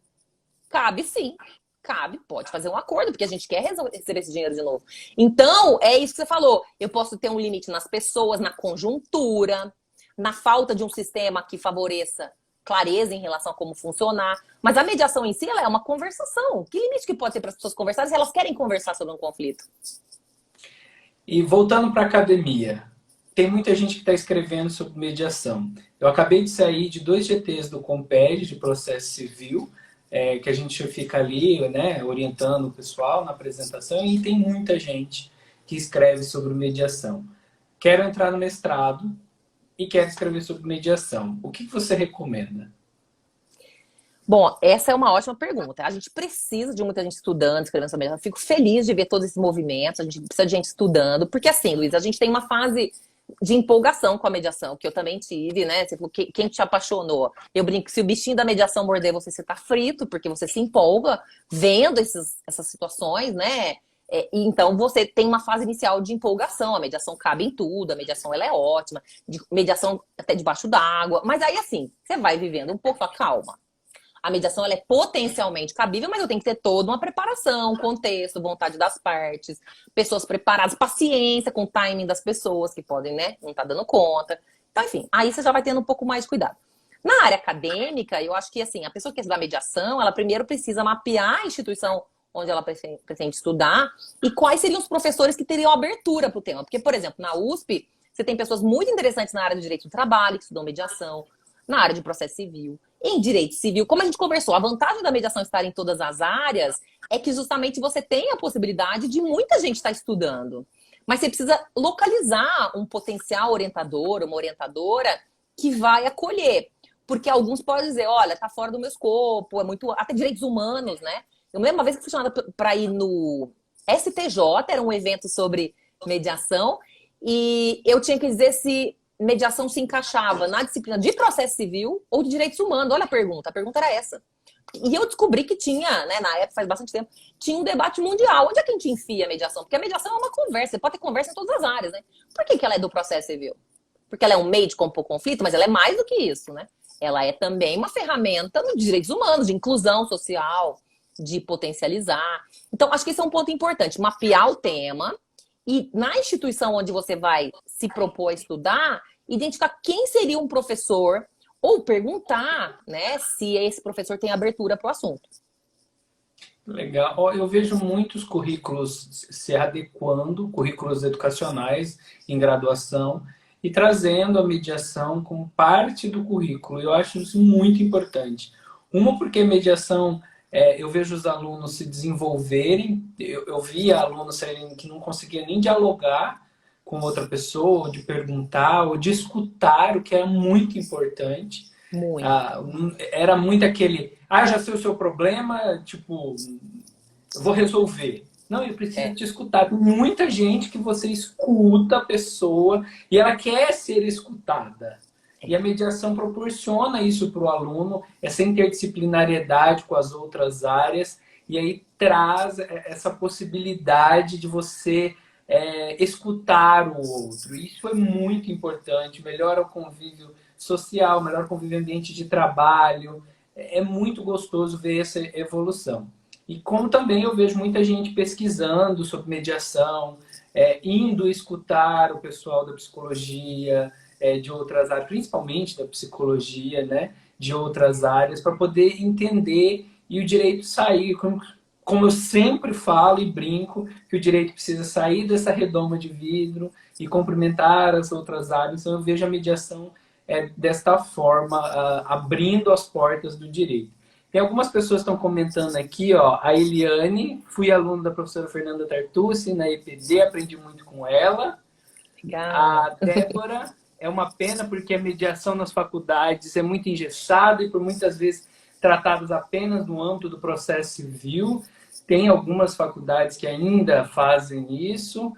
Cabe sim. Cabe, pode fazer um acordo, porque a gente quer receber esse dinheiro de novo. Então, é isso que você falou. Eu posso ter um limite nas pessoas, na conjuntura, na falta de um sistema que favoreça clareza em relação a como funcionar. Mas a mediação em si, ela é uma conversação. Que limite que pode ter para as pessoas conversarem se elas querem conversar sobre um conflito? E voltando para a academia, tem muita gente que está escrevendo sobre mediação. Eu acabei de sair de 2 GTs do Comped, de processo civil, que a gente fica ali, né, orientando o pessoal na apresentação, e tem muita gente que escreve sobre mediação. Quero entrar no mestrado e quero escrever sobre mediação. O que você recomenda? Bom, essa é uma ótima pergunta. A gente precisa de muita gente estudando, escrevendo sobre mediação. Eu fico feliz de ver todos esses movimentos. A gente precisa de gente estudando. Porque assim, Luiz, a gente tem uma fase de empolgação com a mediação, que eu também tive, né? Você falou, quem te apaixonou? Eu brinco que se o bichinho da mediação morder você tá frito, porque você se empolga vendo essas situações, né? E então você tem uma fase inicial de empolgação. A mediação cabe em tudo, a mediação ela é ótima, mediação até debaixo d'água. Mas aí assim, você vai vivendo um pouco, calma. A mediação ela é potencialmente cabível, mas eu tenho que ter toda uma preparação, contexto, vontade das partes, pessoas preparadas, paciência com o timing das pessoas que podem, né, não tá dando conta. Então, enfim, aí você já vai tendo um pouco mais de cuidado. Na área acadêmica, eu acho que assim, a pessoa que quer estudar mediação, ela primeiro precisa mapear a instituição onde ela pretende estudar e quais seriam os professores que teriam abertura para o tema. Porque, por exemplo, na USP, você tem pessoas muito interessantes na área do direito do trabalho, que estudam mediação, na área de processo civil, em direito civil. Como a gente conversou, a vantagem da mediação estar em todas as áreas é que justamente você tem a possibilidade de muita gente estar estudando. Mas você precisa localizar um potencial orientador, uma orientadora que vai acolher. Porque alguns podem dizer, olha, tá fora do meu escopo, é muito... Até direitos humanos, né? Eu me lembro uma vez que fui chamada para ir no STJ, era um evento sobre mediação, e eu tinha que dizer se mediação se encaixava na disciplina de processo civil ou de direitos humanos. Olha a pergunta era essa. E eu descobri que tinha, né, na época, faz bastante tempo, tinha um debate mundial. Onde é que a gente enfia a mediação? Porque a mediação é uma conversa, você pode ter conversa em todas as áreas, né? Por que ela é do processo civil? Porque ela é um meio de compor conflito, mas ela é mais do que isso, né? Ela é também uma ferramenta nos direitos humanos, de inclusão social, de potencializar. Então, acho que esse é um ponto importante, mapear o tema. E na instituição onde você vai se propor a estudar, identificar quem seria um professor ou perguntar, né, se esse professor tem abertura para o assunto. Legal. Eu vejo muitos currículos se adequando, currículos educacionais em graduação e trazendo a mediação como parte do currículo. Eu acho isso muito importante. Uma, porque mediação Eu vejo os alunos se desenvolverem. Eu vi alunos que não conseguiam nem dialogar com outra pessoa, ou de perguntar, ou de escutar, o que é muito importante. Muito. Era muito aquele, já sei o seu problema, tipo, eu vou resolver. Não, eu preciso É. te escutar. Tem muita gente que você escuta a pessoa e ela quer ser escutada. E a mediação proporciona isso para o aluno, essa interdisciplinariedade com as outras áreas, e aí traz essa possibilidade de você escutar o outro. Isso é muito importante, melhora o convívio social, melhora o convívio ambiente de trabalho. É muito gostoso ver essa evolução. E como também eu vejo muita gente pesquisando sobre mediação, indo escutar o pessoal da psicologia, de outras áreas, principalmente da psicologia, né, de outras áreas, para poder entender e o direito sair, como eu sempre falo e brinco, que o direito precisa sair dessa redoma de vidro e cumprimentar as outras áreas. Então eu vejo a mediação desta forma, abrindo as portas do direito. Tem algumas pessoas que estão comentando aqui, ó, a Eliane, fui aluno da professora Fernanda Tartucci na EPD, aprendi muito com ela. Legal. A Débora, é uma pena porque a mediação nas faculdades é muito engessada e por muitas vezes tratadas apenas no âmbito do processo civil. Tem algumas faculdades que ainda fazem isso.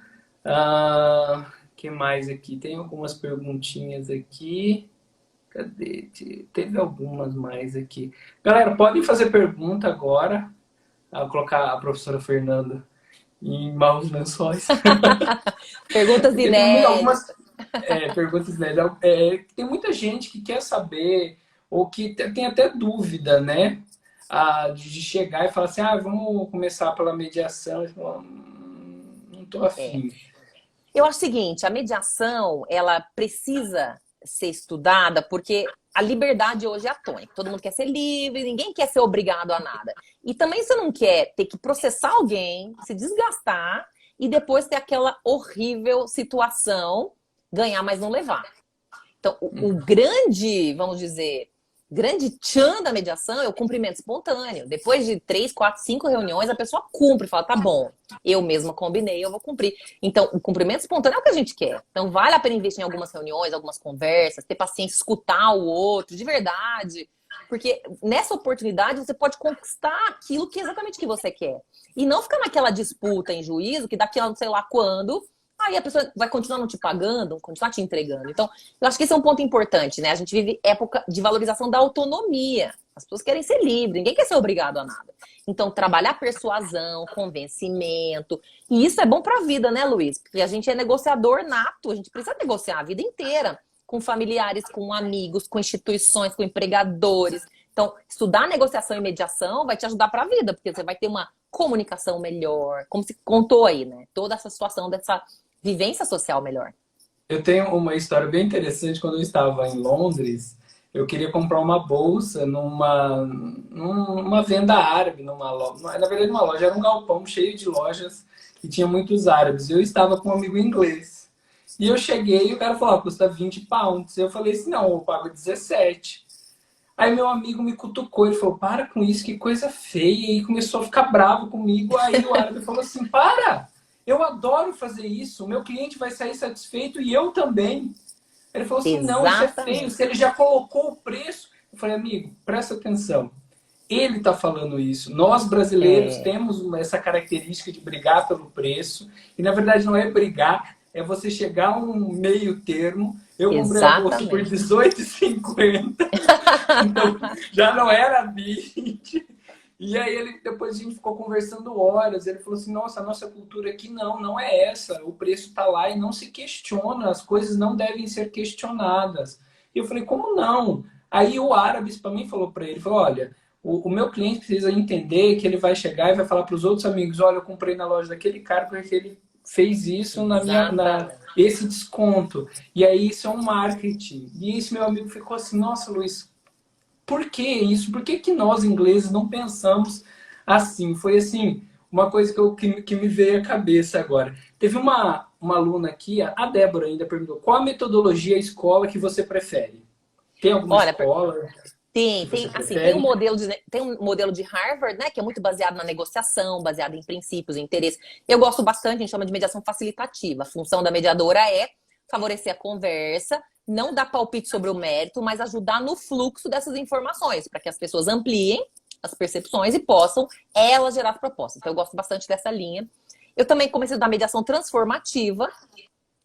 Que mais aqui? Tem algumas perguntinhas aqui. Cadê? Teve algumas mais aqui. Galera, podem fazer pergunta agora. Vou colocar a professora Fernanda em maus lençóis. Perguntas Porque tem inéditas. algumas perguntas, né? Tem muita gente que quer saber, ou que tem até dúvida, né? De chegar e falar assim, vamos começar pela mediação. Eu falo, não estou É. afim. Eu acho o seguinte, a mediação, ela precisa ser estudada porque a liberdade hoje é atônica. Todo mundo quer ser livre, ninguém quer ser obrigado a nada. E também você não quer ter que processar alguém, se desgastar e depois ter aquela horrível situação, ganhar, mas não levar. Então, o grande, vamos dizer, grande tchan da mediação é o cumprimento espontâneo. Depois de 3, 4, 5 reuniões, a pessoa cumpre, fala, tá bom, eu mesma combinei, eu vou cumprir. Então, o cumprimento espontâneo é o que a gente quer. Então, vale a pena investir em algumas reuniões, algumas conversas, ter paciência, escutar o outro, de verdade. Porque nessa oportunidade você pode conquistar aquilo que é exatamente o que você quer. E não ficar naquela disputa em juízo, que daqui a não sei lá quando, aí a pessoa vai continuar não te pagando, continuar te entregando. Então, eu acho que esse é um ponto importante, né? A gente vive época de valorização da autonomia. As pessoas querem ser livres, ninguém quer ser obrigado a nada. Então, trabalhar persuasão, convencimento. E isso é bom para a vida, né, Luiz? Porque a gente é negociador nato, a gente precisa negociar a vida inteira com familiares, com amigos, com instituições, com empregadores. Então, estudar negociação e mediação vai te ajudar para a vida, porque você vai ter uma comunicação melhor, como se contou aí, né? Toda essa situação dessa vivência social melhor. Eu tenho uma história bem interessante. Quando eu estava em Londres, eu queria comprar uma bolsa numa venda árabe, numa loja. Na verdade, uma loja era um galpão cheio de lojas e tinha muitos árabes. Eu estava com um amigo inglês. E eu cheguei e o cara falou, custa 20 pounds. Eu falei assim, não, eu pago 17. Aí meu amigo me cutucou, ele falou, para com isso, que coisa feia. E começou a ficar bravo comigo. Aí o árabe falou assim, para! Eu adoro fazer isso, o meu cliente vai sair satisfeito e eu também. Ele falou assim, não, isso é feio, se Exatamente. ele já colocou o preço. Eu falei, amigo, presta atenção. Ele está falando isso. Nós, brasileiros, É, temos essa característica de brigar pelo preço. E, na verdade, não é brigar, é você chegar a um meio termo. Eu comprei a bolsa por exatamente. R$18,50. Então, já não era 20. E aí depois a gente ficou conversando horas. Ele falou assim, nossa, a nossa cultura aqui não é essa. O preço está lá e não se questiona. As coisas não devem ser questionadas. E eu falei, como não? Aí o árabe para mim falou para ele, falou, olha, o meu cliente precisa entender que ele vai chegar e vai falar para os outros amigos, olha, eu comprei na loja daquele cara porque ele fez isso Exatamente. esse desconto. E aí isso é um marketing. E esse meu amigo ficou assim, nossa, Luiz, por que isso? Por que nós, ingleses, não pensamos assim? Foi assim, uma coisa que me veio à cabeça agora. Teve uma aluna aqui, a Débora ainda perguntou, qual a metodologia, a escola que você prefere? Tem alguma Olha, escola? que você Assim, prefere? tem um modelo de Harvard, né, que é muito baseado na negociação, baseado em princípios e interesses. Eu gosto bastante, a gente chama de mediação facilitativa. A função da mediadora é favorecer a conversa, não dar palpite sobre o mérito, mas ajudar no fluxo dessas informações, para que as pessoas ampliem as percepções e possam elas gerar propostas. Então, eu gosto bastante dessa linha. Eu também comecei a estudar mediação transformativa.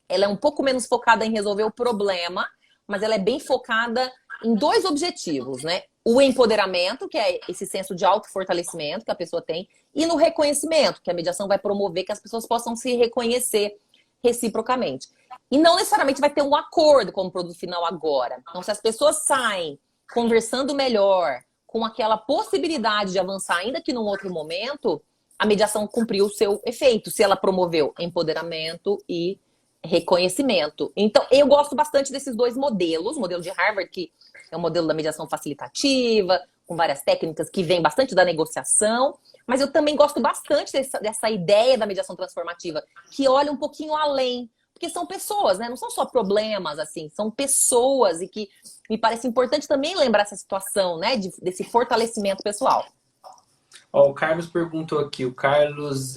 Ela é um pouco menos focada em resolver o problema, mas ela é bem focada em dois objetivos, né? O empoderamento, que é esse senso de autofortalecimento que a pessoa tem, e no reconhecimento, que a mediação vai promover que as pessoas possam se reconhecer reciprocamente. E não necessariamente vai ter um acordo como produto final agora. Então, se as pessoas saem conversando melhor, com aquela possibilidade de avançar, ainda que num outro momento, a mediação cumpriu o seu efeito, se ela promoveu empoderamento e reconhecimento. Então, eu gosto bastante desses dois modelos. O modelo de Harvard, que é o modelo da mediação facilitativa, com várias técnicas que vem bastante da negociação. Mas eu também gosto bastante dessa ideia da mediação transformativa, que olha um pouquinho além. Porque são pessoas, né? Não são só problemas, assim. São pessoas e que me parece importante também lembrar essa situação, né? Desse fortalecimento pessoal. Ó, o Carlos perguntou aqui, o Carlos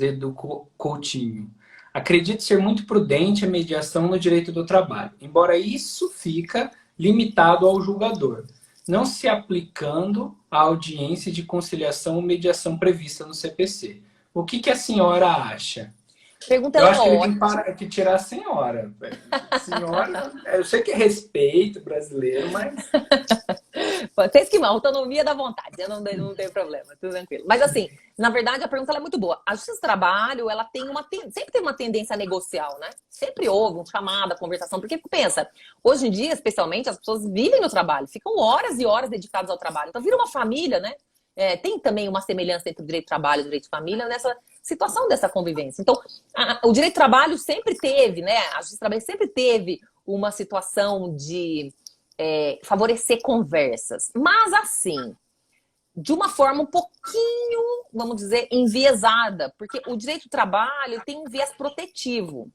Coutinho. Acredito ser muito prudente a mediação no direito do trabalho, embora isso fica limitado ao julgador, não se aplicando à audiência de conciliação ou mediação prevista no CPC. O que a senhora acha? Pergunta Eu ela acho que ele tem ótima. que tirar a senhora, velho. Senhora, eu sei que é respeito brasileiro, mas Fez que mal, autonomia da vontade, eu não tenho problema, tudo tranquilo. Mas assim, na verdade, a pergunta ela é muito boa. A justiça do trabalho, ela tem sempre tem uma tendência negocial, né? Sempre houve um chamado, conversação, porque pensa, hoje em dia, especialmente, as pessoas vivem no trabalho, ficam horas e horas dedicadas ao trabalho. Então vira uma família, né? Tem também uma semelhança entre o direito de trabalho e o direito de família nessa situação dessa convivência. Então, o direito de trabalho sempre teve, né? A justiça do trabalho sempre teve uma situação de favorecer conversas. Mas assim, de uma forma um pouquinho, vamos dizer, enviesada, porque o direito do trabalho tem um viés protetivo.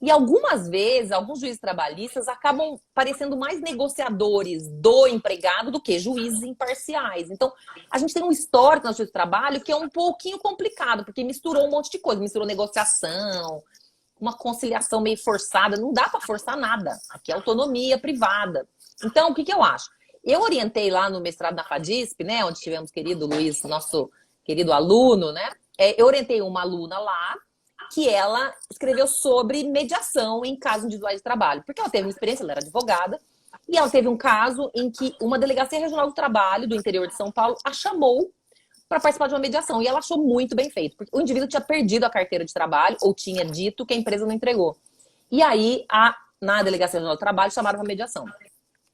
E algumas vezes, alguns juízes trabalhistas acabam parecendo mais negociadores do empregado do que juízes imparciais. Então, a gente tem um histórico no justiça do trabalho que é um pouquinho complicado, porque misturou um monte de coisa. Misturou negociação, uma conciliação meio forçada. Não dá para forçar nada. Aqui é autonomia privada. Então, o que eu acho? Eu orientei lá no mestrado da FADISP, né, onde tivemos o querido Luiz, nosso querido aluno, né? Eu orientei uma aluna lá, que ela escreveu sobre mediação em casos individuais de trabalho. Porque ela teve uma experiência, ela era advogada, e ela teve um caso em que uma delegacia regional do trabalho do interior de São Paulo a chamou para participar de uma mediação. E ela achou muito bem feito, porque o indivíduo tinha perdido a carteira de trabalho ou tinha dito que a empresa não entregou. E aí, na delegacia regional do trabalho, chamaram para mediação.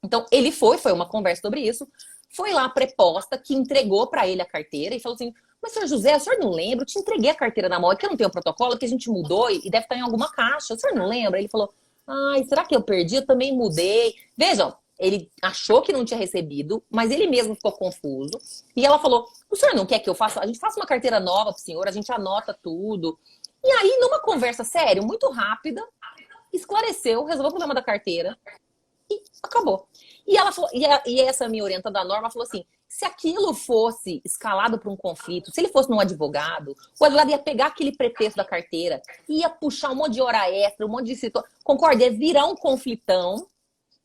Então, ele foi uma conversa sobre isso, foi lá a preposta que entregou para ele a carteira e falou assim: mas, senhor José, o senhor não lembra? Eu te entreguei a carteira na mão, é que eu não tenho o protocolo, que a gente mudou e deve estar em alguma caixa. O senhor não lembra? Ele falou: ai, será que eu perdi? Eu também mudei. Vejam, ele achou que não tinha recebido, mas ele mesmo ficou confuso. E ela falou: o senhor não quer que eu faça? A gente faça uma carteira nova pro senhor, a gente anota tudo. E aí, numa conversa séria, muito rápida, esclareceu, resolveu o problema da carteira e acabou. E ela falou, e essa minha orientanda da norma falou assim: se aquilo fosse escalado para um conflito, se ele fosse num advogado, o advogado ia pegar aquele pretexto da carteira, ia puxar um monte de hora extra, um monte de situação. Concorda? Ia virar um conflitão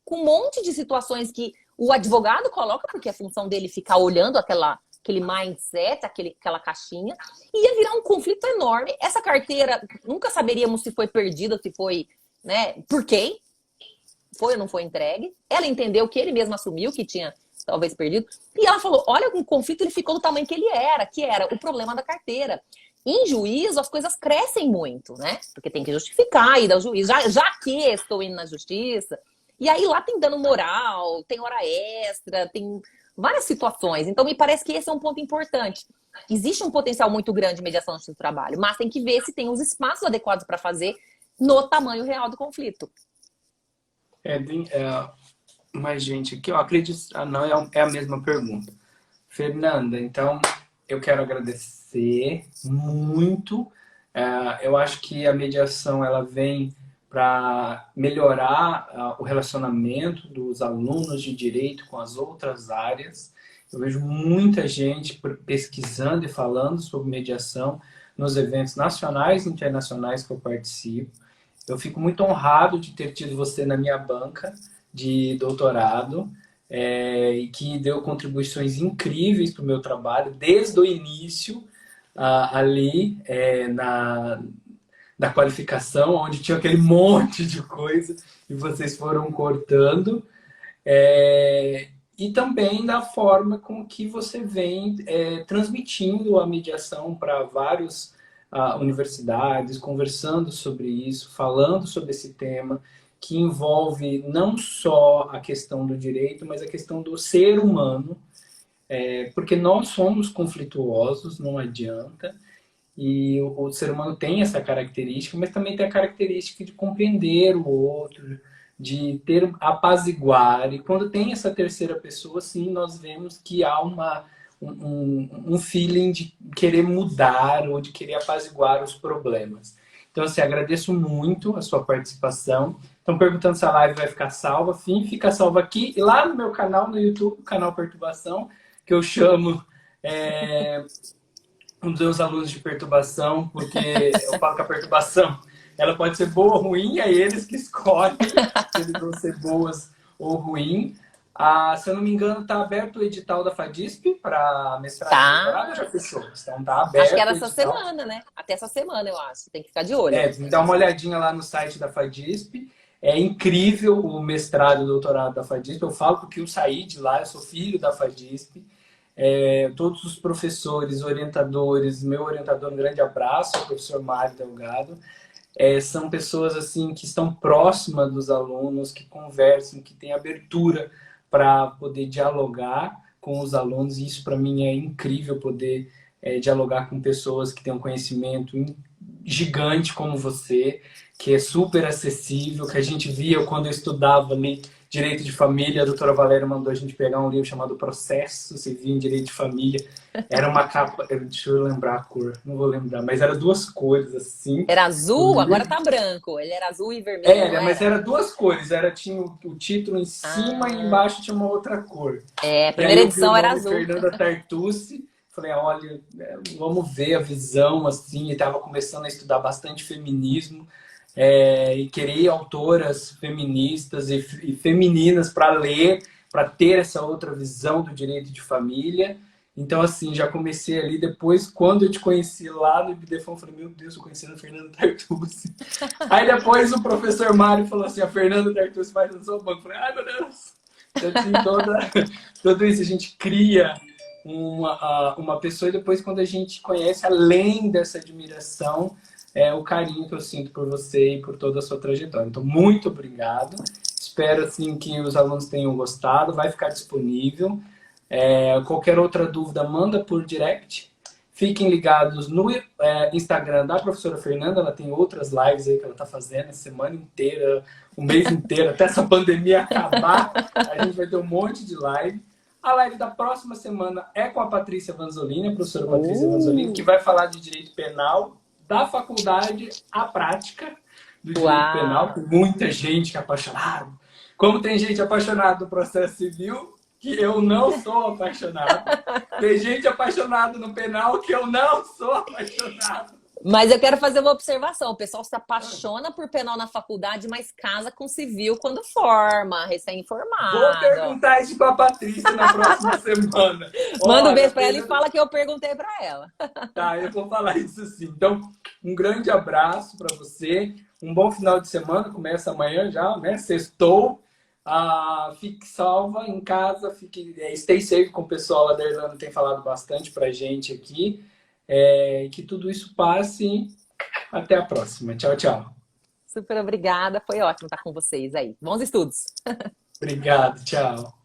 com um monte de situações que o advogado coloca, porque a função dele é ficar olhando aquele mindset, aquela caixinha, e ia virar um conflito enorme. Essa carteira, nunca saberíamos se foi perdida, se foi, né, por quem? Foi ou não foi entregue. Ela entendeu que ele mesmo assumiu que tinha talvez perdido. E ela falou: olha, o conflito ele ficou do tamanho que ele era, que era o problema da carteira. Em juízo, as coisas crescem muito, né? Porque tem que justificar e dar ao juiz. Já que estou indo na justiça. E aí lá tem dano moral, tem hora extra, tem várias situações. Então, me parece que esse é um ponto importante. Existe um potencial muito grande de mediação no justiça do trabalho, mas tem que ver se tem os espaços adequados para fazer no tamanho real do conflito. Mas, gente, aqui eu acredito. Não, é a mesma pergunta. Fernanda, então eu quero agradecer muito. Eu acho que a mediação ela vem para melhorar o relacionamento dos alunos de direito com as outras áreas. Eu vejo muita gente pesquisando e falando sobre mediação nos eventos nacionais e internacionais que eu participo. Eu fico muito honrado de ter tido você na minha banca de doutorado, e que deu contribuições incríveis para o meu trabalho, desde o início, ali da qualificação, onde tinha aquele monte de coisa e vocês foram cortando. E também da forma com que você vem transmitindo a mediação para várias universidades, conversando sobre isso, falando sobre esse tema, que envolve não só a questão do direito, mas a questão do ser humano, porque nós somos conflituosos, não adianta, e o ser humano tem essa característica, mas também tem a característica de compreender o outro, de ter apaziguar. E quando tem essa terceira pessoa, sim, nós vemos que há um feeling de querer mudar ou de querer apaziguar os problemas. Então, assim, agradeço muito a sua participação. Estão perguntando se a live vai ficar salva. Sim, fica salva aqui. E lá no meu canal, no YouTube, o canal Perturbação, que eu chamo um dos meus alunos de perturbação, porque eu falo que a perturbação ela pode ser boa ou ruim, é eles que escolhem se eles vão ser boas ou ruim. Se eu não me engano, está aberto o edital da FADISP para mestrado e doutorado, já fechou. Então está aberto. Acho que era essa semana, né? Até essa semana, eu acho. Tem que ficar de olho. Dá uma olhadinha lá no site da FADISP. É incrível o mestrado e o doutorado da FADISP. Eu falo porque eu saí de lá, eu sou filho da FADISP. Todos os professores, orientadores, meu orientador, um grande abraço, o professor Mário Delgado. São pessoas assim que estão próximas dos alunos, que conversam, que têm abertura para poder dialogar com os alunos. E isso para mim é incrível, poder dialogar com pessoas que têm um conhecimento gigante como você, que é super acessível, que a gente via quando eu estudava ali Direito de Família, a doutora Valéria mandou a gente pegar um livro chamado Processo, você via em Direito de Família, era uma capa, deixa eu lembrar a cor, não vou lembrar, mas era duas cores assim. Era azul, agora tá branco, ele era azul e vermelho. Mas era duas cores, tinha o título em cima e embaixo tinha uma outra cor. A primeira edição era azul. Fernanda Tartucci, falei, olha, vamos ver a visão, assim, e estava começando a estudar bastante feminismo, e querer autoras feministas e femininas para ler, para ter essa outra visão do direito de família. Então, assim, já comecei ali. Depois, quando eu te conheci lá no IBDFON, eu falei, meu Deus, eu conheci a Fernanda Tartucci. Aí depois o professor Mário falou assim, a Fernanda Tartucci vai no seu banco. Eu falei, ai, meu Deus! Então, assim, tudo isso a gente cria uma pessoa, e depois quando a gente conhece, além dessa admiração, o carinho que eu sinto por você e por toda a sua trajetória. Então, muito obrigado. Espero, assim, que os alunos tenham gostado. Vai ficar disponível. Qualquer outra dúvida, manda por direct. Fiquem ligados no Instagram da professora Fernanda. Ela tem outras lives aí que ela está fazendo a semana inteira, o mês inteiro, até essa pandemia acabar. A gente vai ter um monte de live. A live da próxima semana é com a Patrícia Vanzolini, a professora Patrícia Vanzolini, que vai falar de direito penal, da faculdade à prática do direito penal, com muita gente que é apaixonada. Como tem gente apaixonada do processo civil, que eu não sou apaixonado. Tem gente apaixonada no penal que eu não sou apaixonado. Mas eu quero fazer uma observação. O pessoal se apaixona por penal na faculdade, mas casa com civil quando forma, recém-formado. Vou perguntar isso para a Patrícia na próxima semana. Manda um beijo para ela e fala que eu perguntei para ela. Tá, eu vou falar isso sim. Então, um grande abraço para você. Um bom final de semana. Começa amanhã já, né? Sextou. Fique salva em casa. Stay safe, com o pessoal lá da Irlanda tem falado bastante para gente aqui. Que tudo isso passe. Até a próxima. Tchau, tchau. Super obrigada. Foi ótimo estar com vocês aí. Bons estudos. Obrigado. Tchau.